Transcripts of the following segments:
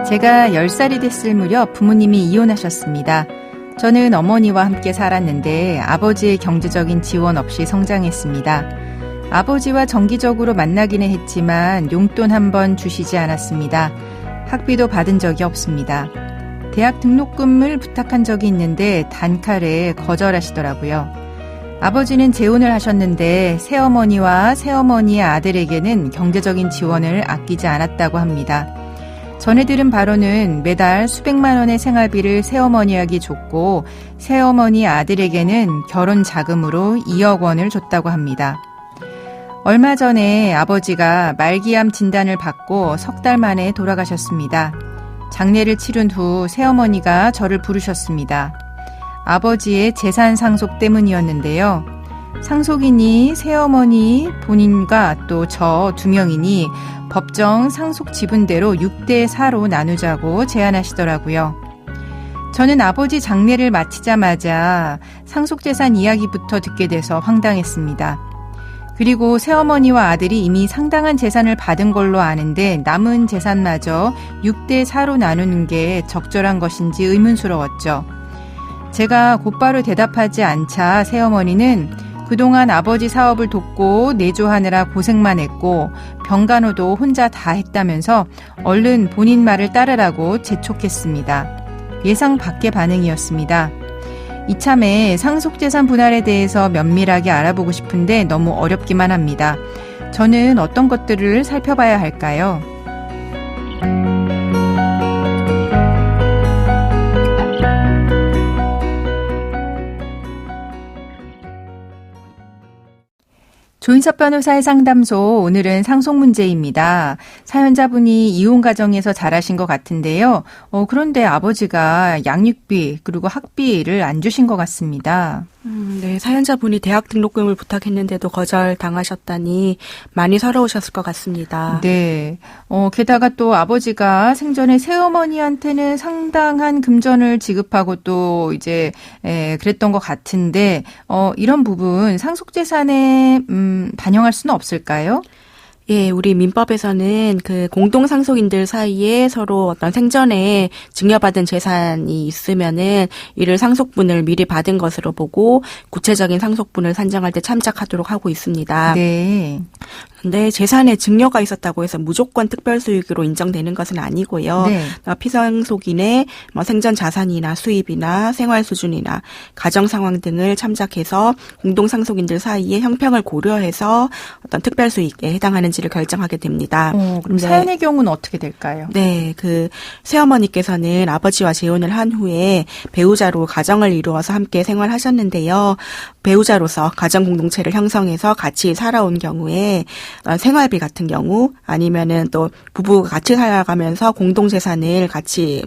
제가 10살이 됐을 무렵 부모님이 이혼하셨습니다. 저는 어머니와 함께 살았는데 아버지의 경제적인 지원 없이 성장했습니다. 아버지와 정기적으로 만나기는 했지만 용돈 한 번 주시지 않았습니다. 학비도 받은 적이 없습니다. 대학 등록금을 부탁한 적이 있는데 단칼에 거절하시더라고요. 아버지는 재혼을 하셨는데 새어머니와 새어머니의 아들에게는 경제적인 지원을 아끼지 않았다고 합니다. 전해 들은 바로는 매달 수백만 원의 생활비를 새어머니에게 줬고 새어머니 아들에게는 결혼 자금으로 2억 원을 줬다고 합니다. 얼마 전에 아버지가 말기암 진단을 받고 석 달 만에 돌아가셨습니다. 장례를 치른 후 새어머니가 저를 부르셨습니다. 아버지의 재산 상속 때문이었는데요. 상속인이 새어머니 본인과 또 저 2명이니 법정 상속 지분대로 6대4로 나누자고 제안하시더라고요. 저는 아버지 장례를 마치자마자 상속재산 이야기부터 듣게 돼서 황당했습니다. 그리고 새어머니와 아들이 이미 상당한 재산을 받은 걸로 아는데 남은 재산마저 6대4로 나누는 게 적절한 것인지 의문스러웠죠. 제가 곧바로 대답하지 않자 새어머니는 그동안 아버지 사업을 돕고 내조하느라 고생만 했고 병간호도 혼자 다 했다면서 얼른 본인 말을 따르라고 재촉했습니다. 예상 밖의 반응이었습니다. 이참에 상속재산 분할에 대해서 면밀하게 알아보고 싶은데 너무 어렵기만 합니다. 저는 어떤 것들을 살펴봐야 할까요? 조인섭 변호사의 상담소, 오늘은 상속 문제입니다. 사연자분이 이혼 가정에서 자라신 것 같은데요. 그런데 아버지가 양육비 그리고 학비를 안 주신 것 같습니다. 네, 사연자분이 대학 등록금을 부탁했는데도 거절당하셨다니 많이 서러우셨을 것 같습니다. 네. 게다가 또 아버지가 생전에 새어머니한테는 상당한 금전을 지급하고 또 이제 그랬던 것 같은데 이런 부분 상속재산에 반영할 수는 없을까요? 예, 우리 민법에서는 그 공동상속인들 사이에 서로 어떤 생전에 증여받은 재산이 있으면은 이를 상속분을 미리 받은 것으로 보고 구체적인 상속분을 산정할 때 참작하도록 하고 있습니다. 네. 근데 재산에 증여가 있었다고 해서 무조건 특별수익으로 인정되는 것은 아니고요. 네. 피상속인의 생전 자산이나 수입이나 생활 수준이나 가정 상황 등을 참작해서 공동상속인들 사이에 형평을 고려해서 어떤 특별수익에 해당하는지를 결정하게 됩니다. 그럼 사연의 경우는 어떻게 될까요? 네, 그 새어머니께서는 아버지와 재혼을 한 후에 배우자로 가정을 이루어서 함께 생활하셨는데요. 배우자로서 가정 공동체를 형성해서 같이 살아온 경우에 생활비 같은 경우 아니면은 또 부부가 같이 살아가면서 공동재산을 같이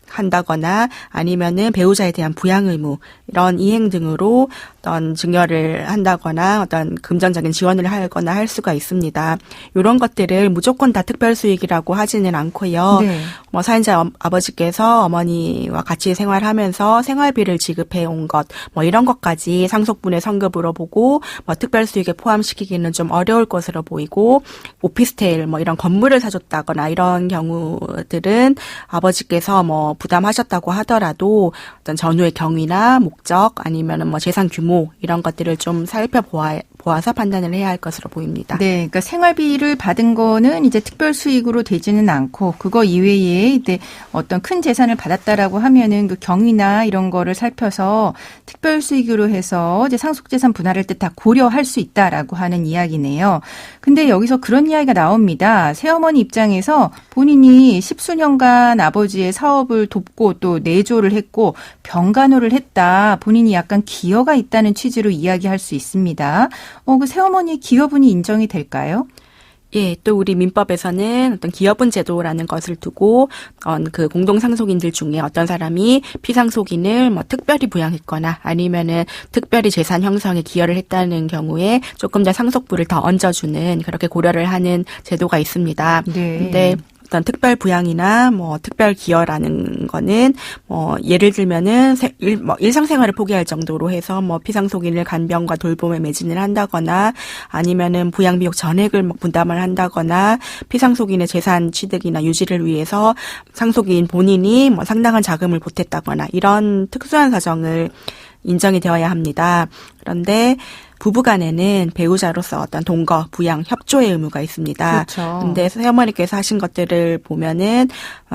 한다거나 아니면은 배우자에 대한 부양 의무 이런 이행 등으로 어떤 증여를 한다거나 어떤 금전적인 지원을 하거나 할 수가 있습니다. 이런 것들을 무조건 다 특별수익이라고 하지는 않고요. 네. 사연자 아버지께서 어머니와 같이 생활하면서 생활비를 지급해 온 것 이런 것까지 상속분의 성급으로 보고 특별수익에 포함시키기는 좀 어려울 것으로 보이고 오피스텔 이런 건물을 사줬다거나 이런 경우들은 아버지께서 부담하셨다고 하더라도 어떤 전후의 경위나 목적 아니면은 재산 규모 이런 것들을 좀 살펴보아서 판단을 해야 할 것으로 보입니다. 네, 그러니까 생활비를 받은 거는 이제 특별 수익으로 되지는 않고 그거 이외에 이제 어떤 큰 재산을 받았다라고 하면은 그 경위나 이런 거를 살펴서 특별 수익으로 해서 이제 상속재산 분할을 때 다 고려할 수 있다라고 하는 이야기네요. 근데 여기서 그런 이야기가 나옵니다. 새어머니 입장에서 본인이 10수년간 아버지의 사업을 돕고 또 내조를 했고 병간호를 했다. 본인이 약간 기여가 있다는 취지로 이야기할 수 있습니다. 그 새어머니의 기여분이 인정이 될까요? 예, 또 우리 민법에서는 어떤 기여분 제도라는 것을 두고 그 공동상속인들 중에 어떤 사람이 피상속인을 특별히 부양했거나 아니면은 특별히 재산 형성에 기여를 했다는 경우에 조금 더 상속분을 더 얹어주는 그렇게 고려를 하는 제도가 있습니다. 네. 근데 어떤 특별 부양이나 뭐 특별 기여라는 거는 뭐 예를 들면은 일상생활을 포기할 정도로 해서 뭐 피상속인을 간병과 돌봄에 매진을 한다거나 아니면은 부양 비용 전액을 막 분담을 한다거나 피상속인의 재산 취득이나 유지를 위해서 상속인 본인이 뭐 상당한 자금을 보탰다거나 이런 특수한 사정을 인정이 되어야 합니다. 그런데 부부간에는 배우자로서 어떤 동거, 부양, 협조의 의무가 있습니다. 그렇죠. 근데 새어머니께서 하신 것들을 보면은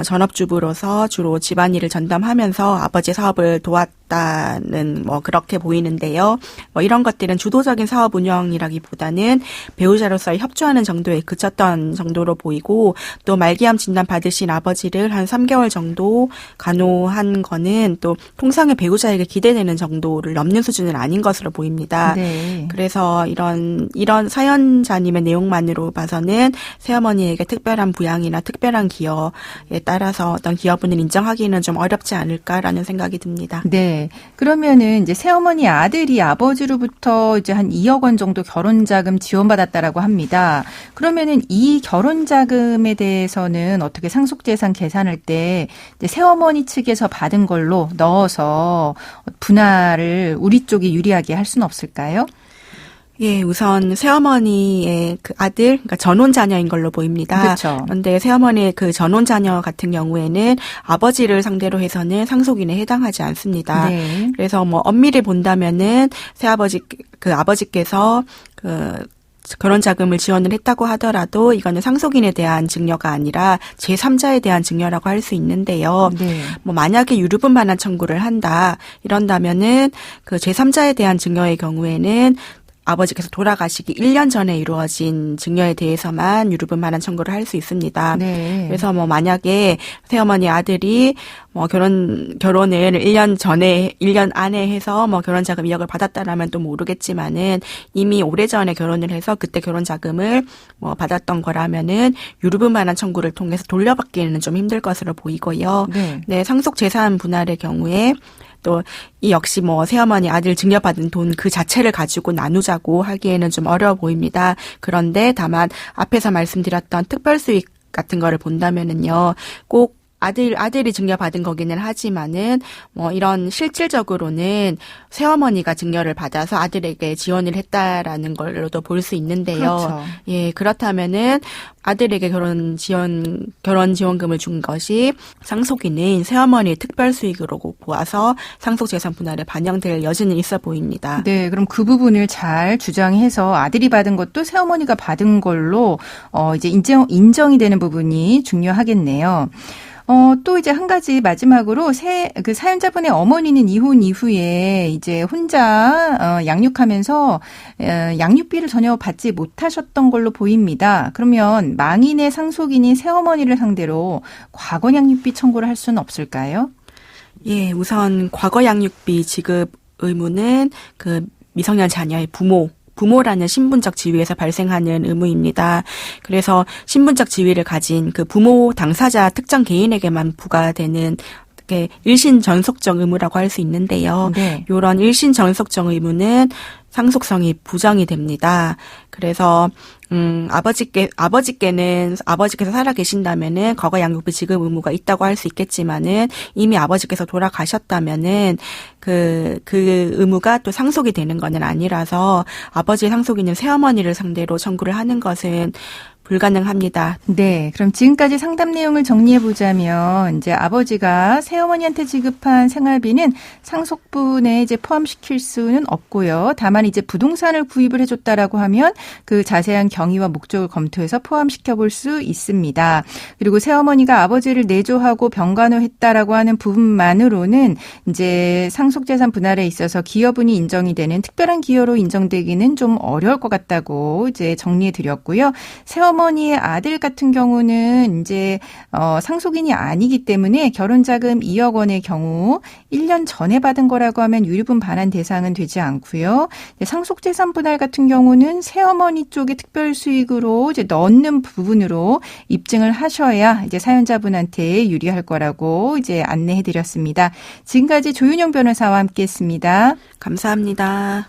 전업주부로서 주로 집안일을 전담하면서 아버지 사업을 도왔다는 뭐 그렇게 보이는데요. 뭐 이런 것들은 주도적인 사업 운영이라기보다는 배우자로서 협조하는 정도에 그쳤던 정도로 보이고 또 말기암 진단 받으신 아버지를 한 3개월 정도 간호한 거는 또 통상의 배우자에게 기대되는 정도를 넘는 수준은 아닌 것으로 보입니다. 네. 그래서 이런 사연자님의 내용만으로 봐서는 새어머니에게 특별한 부양이나 특별한 기여에 따라서 어떤 기여분을 인정하기는 좀 어렵지 않을까라는 생각이 듭니다. 네. 그러면은 이제 새어머니 아들이 아버지로부터 이제 한 2억 원 정도 결혼 자금 지원받았다라고 합니다. 그러면은 이 결혼 자금에 대해서는 어떻게 상속재산 계산할 때 이제 새어머니 측에서 받은 걸로 넣어서 분할을 우리 쪽이 유리하게 할 수는 없을까요? 예, 우선 새어머니의 그 아들, 그러니까 전혼 자녀인 걸로 보입니다. 그렇죠. 그런데 새어머니의 그 전혼 자녀 같은 경우에는 아버지를 상대로 해서는 상속인에 해당하지 않습니다. 네. 그래서 뭐 엄밀히 본다면은 아버지께서 결혼 자금을 지원을 했다고 하더라도 이거는 상속인에 대한 증여가 아니라 제3자에 대한 증여라고 할 수 있는데요. 네. 뭐 만약에 유류분 반환 청구를 한다 이런다면은 그 제3자에 대한 증여의 경우에는 아버지께서 돌아가시기 1년 전에 이루어진 증여에 대해서만 유류분 반환 청구를 할 수 있습니다. 네. 그래서 뭐 만약에 새어머니 아들이 뭐 결혼을 1년 안에 해서 뭐 결혼 자금 2억을 받았다라면 또 모르겠지만은 이미 오래전에 결혼을 해서 그때 결혼 자금을 뭐 받았던 거라면은 유류분 반환 청구를 통해서 돌려받기는 좀 힘들 것으로 보이고요. 네. 네, 상속 재산 분할의 경우에 또 이 역시 뭐 새어머니 아들 증여받은 돈 그 자체를 가지고 나누자고 하기에는 좀 어려워 보입니다. 그런데 다만 앞에서 말씀드렸던 특별 수익 같은 거를 본다면은요, 꼭 아들이 증여받은 거기는 하지만은 뭐 이런 실질적으로는 새어머니가 증여를 받아서 아들에게 지원을 했다라는 걸로도 볼 수 있는데요. 그렇죠. 예, 그렇다면은 아들에게 결혼 지원금을 준 것이 상속인인 새어머니의 특별 수익으로 보아서 상속재산 분할에 반영될 여지는 있어 보입니다. 네, 그럼 그 부분을 잘 주장해서 아들이 받은 것도 새어머니가 받은 걸로 이제 인정이 되는 부분이 중요하겠네요. 또 이제 한 가지 마지막으로 그 사연자분의 어머니는 이혼 이후에 이제 혼자 양육하면서 양육비를 전혀 받지 못하셨던 걸로 보입니다. 그러면 망인의 상속인인 새어머니를 상대로 과거 양육비 청구를 할 수는 없을까요? 예, 우선 과거 양육비 지급 의무는 그 미성년 자녀의 부모라는 신분적 지위에서 발생하는 의무입니다. 그래서 신분적 지위를 가진 그 부모 당사자 특정 개인에게만 부과되는 일신 전속적 의무라고 할 수 있는데요. 네. 이런 일신 전속적 의무는 상속성이 부정이 됩니다. 그래서 아버지께서 살아 계신다면은 과거 양육비 지급 의무가 있다고 할 수 있겠지만은 이미 아버지께서 돌아가셨다면은 그 의무가 또 상속이 되는 것은 아니라서 아버지의 상속인인 새어머니를 상대로 청구를 하는 것은 불가능합니다. 네, 그럼 지금까지 상담 내용을 정리해 보자면 이제 아버지가 새어머니한테 지급한 생활비는 상속분에 이제 포함시킬 수는 없고요. 다만 이제 부동산을 구입을 해줬다라고 하면 그 자세한 경위와 목적을 검토해서 포함시켜 볼 수 있습니다. 그리고 새어머니가 아버지를 내조하고 병간호했다라고 하는 부분만으로는 이제 상속재산 분할에 있어서 기여분이 인정이 되는 특별한 기여로 인정되기는 좀 어려울 것 같다고 이제 정리해 드렸고요. 새어머니의 아들 같은 경우는 이제 상속인이 아니기 때문에 결혼자금 2억 원의 경우 1년 전에 받은 거라고 하면 유류분 반환 대상은 되지 않고요. 상속재산 분할 같은 경우는 새어머니 쪽의 특별 수익으로 이제 넣는 부분으로 입증을 하셔야 이제 사연자분한테 유리할 거라고 이제 안내해 드렸습니다. 지금까지 조윤영 변호사와 함께했습니다. 감사합니다.